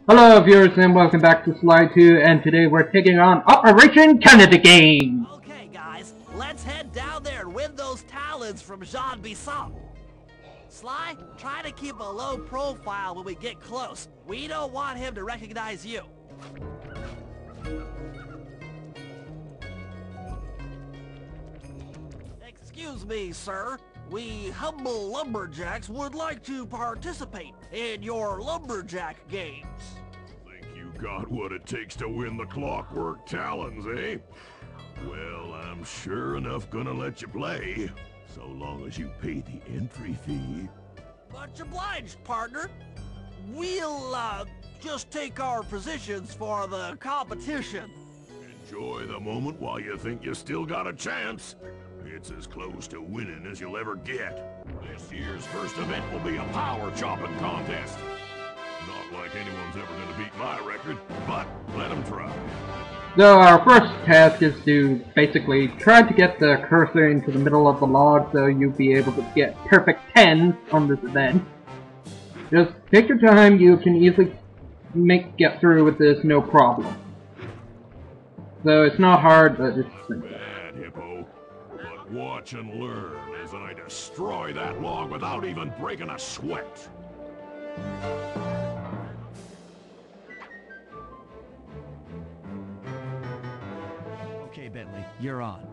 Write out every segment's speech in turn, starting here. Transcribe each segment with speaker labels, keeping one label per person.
Speaker 1: Hello viewers and welcome back to Slide 2, and today we're taking on Operation Canada Game!
Speaker 2: Okay guys, let's head down there and win those talons from Jean Bisson. Sly, try to keep a low profile when we get close. We don't want him to recognize you. Excuse me, sir. We humble lumberjacks would like to participate in your lumberjack games.
Speaker 3: Think you got what it takes to win the clockwork talons, eh? Well, I'm sure enough gonna let you play, so long as you pay the entry fee.
Speaker 2: Much obliged, partner. We'll, just take our positions for the competition.
Speaker 3: Enjoy the moment while you think you still got a chance. It's as close to winning as you'll ever get. This year's first event will be a power chopping contest. Not like anyone's ever gonna beat my record, but let them try.
Speaker 1: So our first task is to basically try to get the cursor into the middle of the log so you'll be able to get perfect 10s on this event. Just take your time, you can easily get through with this no problem. So it's not hard, but it's simple.
Speaker 3: Bad, Hippo. But watch and learn as I destroy that log without even breaking a sweat.
Speaker 4: Okay, Bentley, you're on.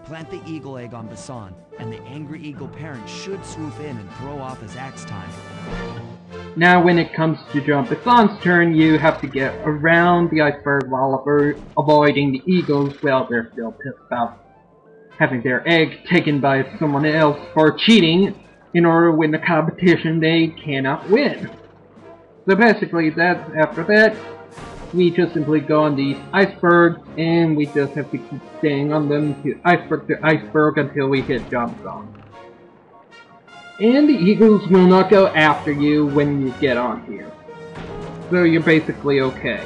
Speaker 4: Plant the eagle egg on Bassan, and the angry eagle parent should swoop in and throw off his axe time.
Speaker 1: Now when it comes to Jean Bisson's turn, you have to get around the iceberg while avoiding the eagles while they're still pissed about having their egg taken by someone else for cheating in order to win the competition they cannot win. So basically, after that, we just simply go on these icebergs, and we just have to keep staying on them to iceberg until we hit Jean Bisson. And the eagles will not go after you when you get on here. So you're basically okay.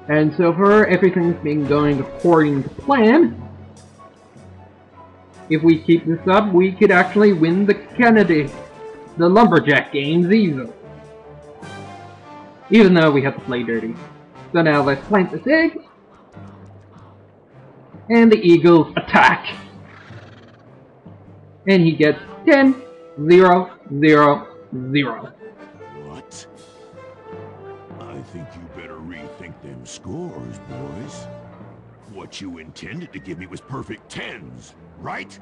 Speaker 1: And so far, everything's been going according to plan. If we keep this up, we could actually win the lumberjack games easily. Even though we have to play dirty. So now let's plant this egg. And the eagles attack. And he gets 10, 0, 0, 0.
Speaker 3: What? I think you better rethink them scores, boys. What you intended to give me was perfect 10s, right?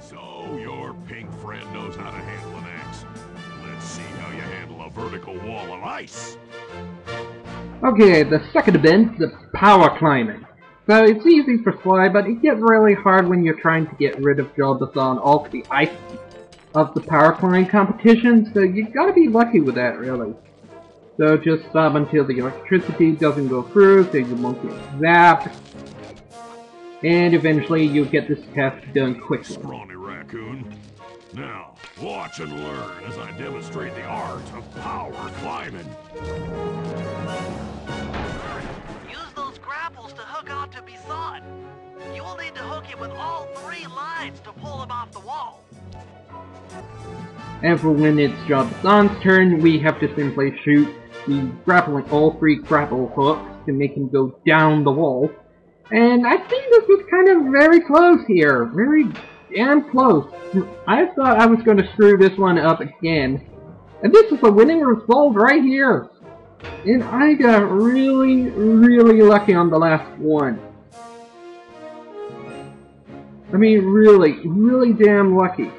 Speaker 3: So your pink friend knows how to handle an axe. Let's see how you handle a vertical wall of ice.
Speaker 1: Okay, the second event, the power climbing. So it's easy for Sly, but it gets really hard when you're trying to get rid of Jean Bisson off the ice of the power climb competition, so you gotta be lucky with that, really. So just stop until the electricity doesn't go through, so you won't get zapped. And eventually you'll get this task done quickly.
Speaker 3: Scrawny raccoon. Now, watch and learn as I demonstrate the art of power climbing.
Speaker 2: Use those grapples to hook onto Bisson. You will need to hook him with all 3 lines to pull him off the wall.
Speaker 1: And for when it's Jean Bisson's turn, we have to simply shoot the grappling all 3 grapple hooks to make him go down the wall. And I think this was kind of very close here. Very damn close. I thought I was going to screw this one up again. And this is a winning result right here. And I got really, really lucky on the last one. I mean, really, really damn lucky.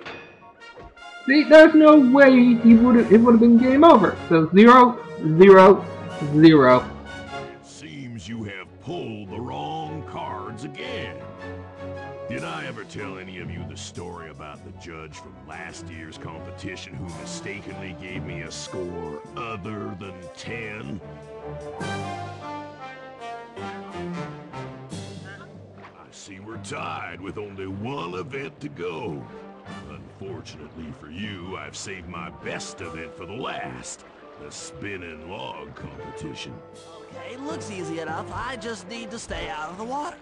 Speaker 1: See, there's no way it would have been game over. So 0, 0, 0.
Speaker 3: It seems you have pulled the wrong cards again. Did I ever tell any of you the story about the judge from last year's competition who mistakenly gave me a score other than 10? I see we're tied with only one event to go. Unfortunately for you, I've saved my best event for the last, the spinning log competition.
Speaker 2: Okay, looks easy enough. I just need to stay out of the water.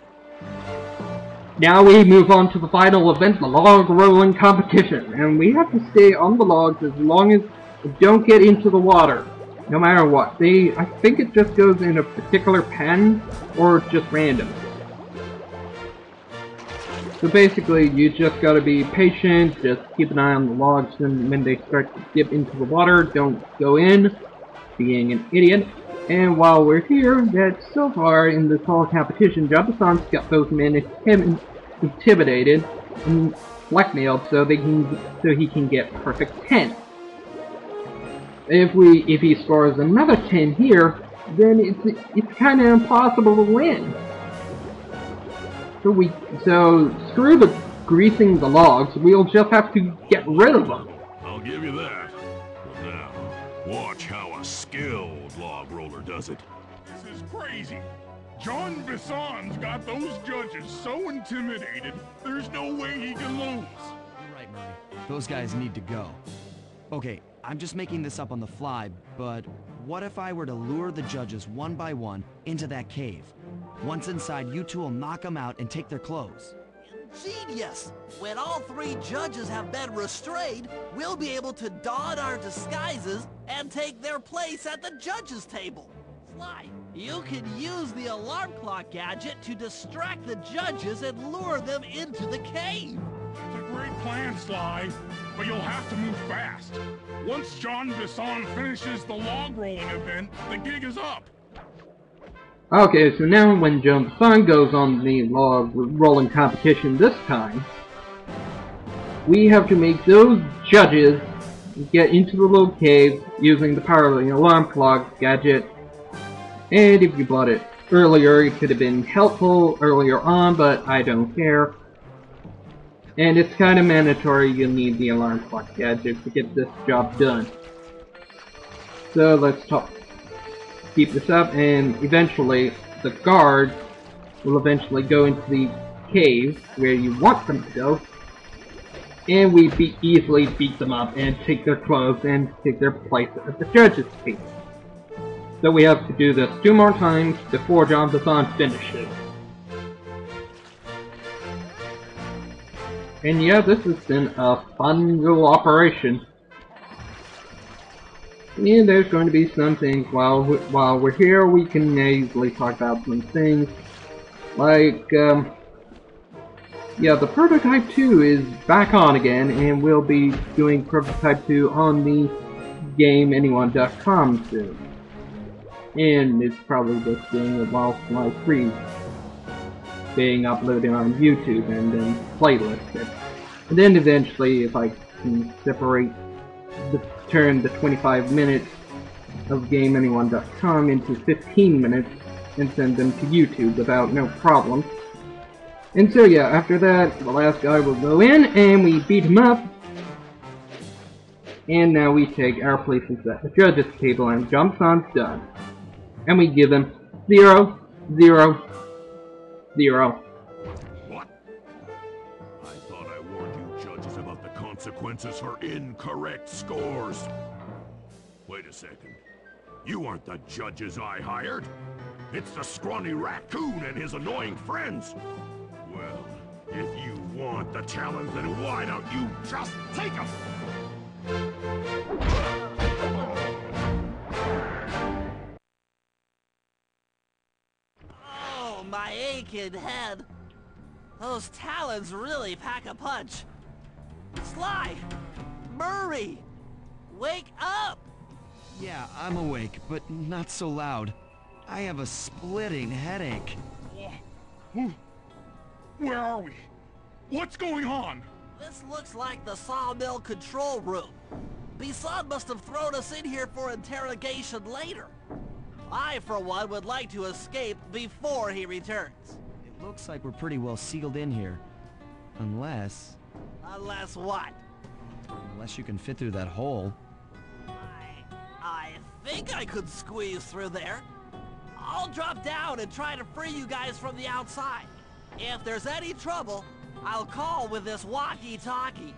Speaker 1: Now we move on to the final event, the log rolling competition, and we have to stay on the logs as long as we don't get into the water, no matter what. I think it just goes in a particular pen, or just random. So basically, you just gotta be patient, just keep an eye on the logs, and when they start to dip into the water, don't go in, being an idiot. And while we're here, that so far in this whole competition, Jabba-san's got those men intimidated and blackmailed so he can get perfect 10. If he scores another 10 here, then it's kind of impossible to win. So screw the greasing the logs, we'll just have to get rid of them.
Speaker 3: I'll give you that. But now, watch how a skilled log roller does it.
Speaker 5: This is crazy. John Bison's got those judges so intimidated, there's no way he can lose.
Speaker 4: You're right, Murray. Those guys need to go. Okay, I'm just making this up on the fly, but what if I were to lure the judges one by one into that cave? Once inside, you two will knock them out and take their clothes.
Speaker 2: Genius! When all 3 judges have been restrained, we'll be able to don our disguises and take their place at the judges' table. Sly, you can use the alarm clock gadget to distract the judges and lure them into the cave.
Speaker 5: It's a great plan, Sly, but you'll have to move fast. Once John Bison finishes the log rolling event, the gig is up.
Speaker 1: Okay, so now when Jabba-san goes on the log rolling competition this time, we have to make those judges get into the little cave using the power of the alarm clock gadget. And if you bought it earlier, it could have been helpful earlier on, but I don't care. And it's kind of mandatory you'll need the alarm clock gadget to get this job done. So let's keep this up, and eventually the guards will eventually go into the cave where you want them to go, and we easily beat them up and take their clothes and take their place at the judges' table. So we have to do this 2 more times before John Bison finishes. And yeah, this has been a fun little operation. And there's going to be some things while we're here. We can easily talk about some things like yeah, the Prototype 2 is back on again, and we'll be doing Prototype 2 on the GameAnyone.com soon. And it's probably just doing it while my free being uploaded on YouTube and then playlisted. And then eventually, if I can separate turn the 25 minutes of GameAnyone.com into 15 minutes and send them to YouTube without no problem. And so yeah, after that, the last guy will go in and we beat him up. And now we take our places at the judges table and Jump-san's done. And we give him 0, 0, 0.
Speaker 3: What? I thought I warned you judges about the consequences for incorrect scores. Wait a second. You aren't the judges I hired. It's the scrawny raccoon and his annoying friends. Well, if you want the challenge, then why don't you just take them?
Speaker 2: Oh, my aching head. Those talons really pack a punch. Sly! Murray! Wake up!
Speaker 4: Yeah, I'm awake, but not so loud. I have a splitting headache.
Speaker 5: Where are we? What's going on?
Speaker 2: This looks like the sawmill control room. Bison must have thrown us in here for interrogation later. I, for one, would like to escape before he returns.
Speaker 4: It looks like we're pretty well sealed in here. Unless...
Speaker 2: Unless what?
Speaker 4: Unless you can fit through that hole.
Speaker 2: I think I could squeeze through there. I'll drop down and try to free you guys from the outside. If there's any trouble, I'll call with this walkie-talkie.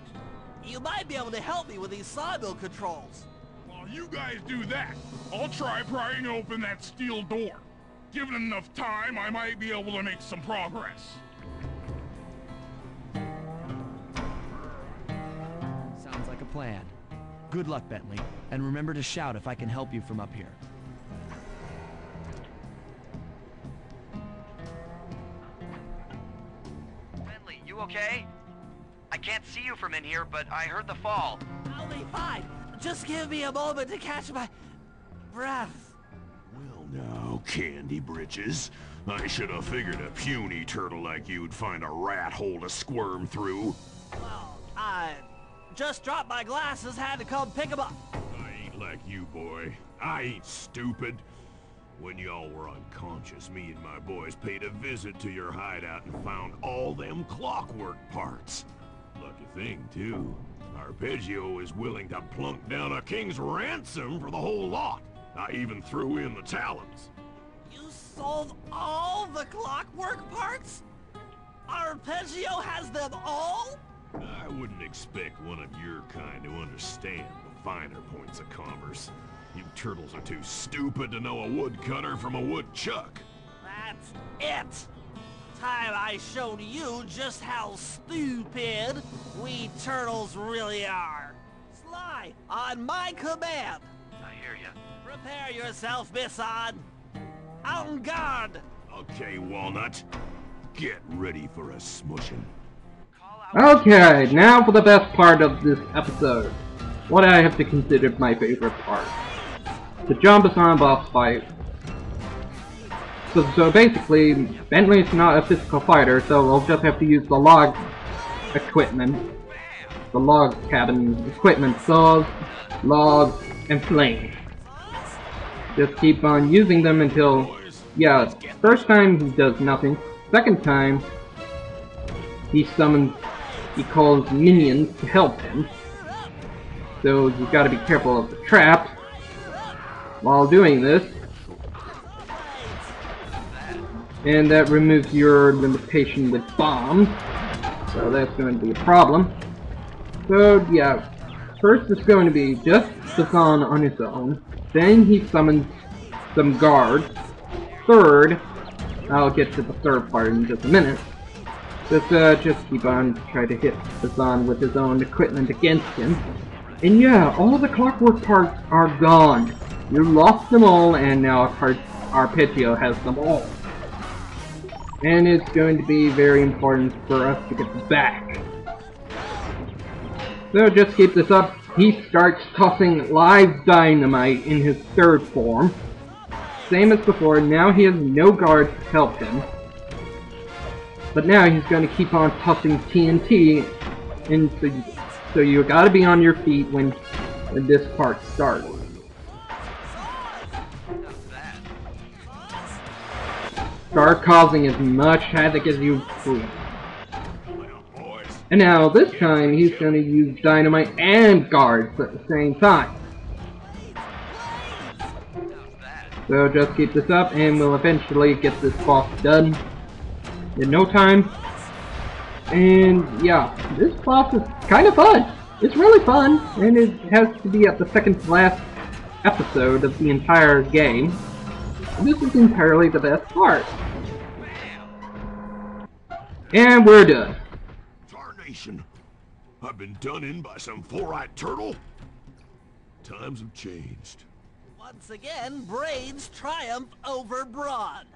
Speaker 2: You might be able to help me with these sawmill controls.
Speaker 5: While you guys do that, I'll try prying open that steel door. Given enough time, I might be able to make some progress.
Speaker 4: like a plan. Good luck, Bentley, and remember to shout if I can help you from up here. Bentley, you okay? I can't see you from in here, but I heard the fall.
Speaker 2: I'll be fine. Just give me a moment to catch my breath.
Speaker 3: Well now, Candy Britches. I should have figured a puny turtle like you'd find a rat hole to squirm through.
Speaker 2: Well, I just dropped my glasses, had to come pick them up.
Speaker 3: I ain't like you, boy. I ain't stupid. When y'all were unconscious, me and my boys paid a visit to your hideout and found all them clockwork parts. Lucky thing, too. Arpeggio is willing to plunk down a king's ransom for the whole lot. I even threw in the talons.
Speaker 2: You sold all the clockwork parts? Arpeggio has them all?
Speaker 3: I wouldn't expect one of your kind to understand the finer points of commerce. You turtles are too stupid to know a woodcutter from a woodchuck.
Speaker 2: That's it! Time I showed you just how stupid we turtles really are. Sly, on my command.
Speaker 4: I hear you.
Speaker 2: Prepare yourself, Bisson. En garde!
Speaker 3: Okay, Walnut. Get ready for a smushing.
Speaker 1: Okay, now for the best part of this episode. What I have to consider my favorite part. The John Bisson boss fight. So basically, Bentley's not a physical fighter, so we'll just have to use the log equipment. The log cabin equipment, saws, logs, and flames. Just keep on using them until, yeah, first time he does nothing. Second time, he calls minions to help him. So you gotta be careful of the traps while doing this. And that removes your limitation with bombs. So that's going to be a problem. So yeah, first it's going to be just Bisson on his own. Then he summons some guards. Third, I'll get to the third part in just a minute. Just keep on trying to hit Bisson with his own equipment against him. And yeah, all the clockwork parts are gone. You lost them all, and now Arpeggio has them all. And it's going to be very important for us to get back. So just keep this up. He starts tossing live dynamite in his third form. Same as before, now he has no guards to help him. But now he's going to keep on tossing TNT, and so you gotta be on your feet when this part starts. Start causing as much havoc as you please. And now this time he's going to use dynamite and guards at the same time. So just keep this up and we'll eventually get this boss done in no time. And yeah, this boss is kind of fun. It's really fun, and it has to be at the second to last episode of the entire game. This is entirely the best part. And we're done.
Speaker 3: Tarnation! I've been done in by some four-eyed turtle? Times have changed.
Speaker 2: Once again, brains triumph over brawn.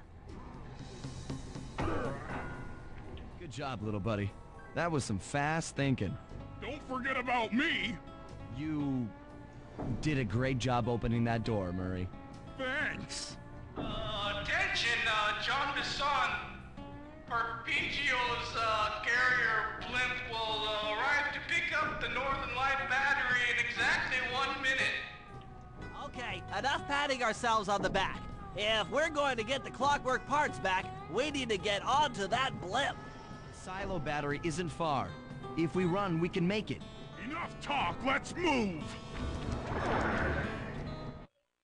Speaker 4: Good job, little buddy. That was some fast thinking.
Speaker 5: Don't forget about me.
Speaker 4: You did a great job opening that door, Murray.
Speaker 5: Thanks.
Speaker 6: Attention, John Bisson. Arpeggio's carrier blimp will arrive to pick up the Northern Light battery in exactly 1 minute.
Speaker 2: Okay, enough patting ourselves on the back. If we're going to get the clockwork parts back, we need to get onto that blimp.
Speaker 4: Silo battery isn't far. If we run, we can make it.
Speaker 5: Enough talk, let's move.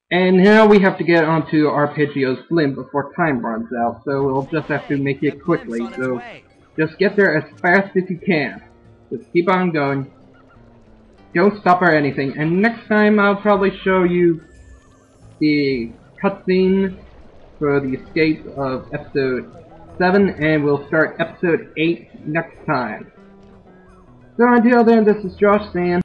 Speaker 1: And now we have to get onto Arpeggio's blimp before time runs out, so we'll just have to make it quickly, so just get there as fast as you can. Just keep on going. Don't stop or anything, and next time I'll probably show you the cutscene for the escape of episode 7, and we'll start episode 8 next time. So until then, this is Josh saying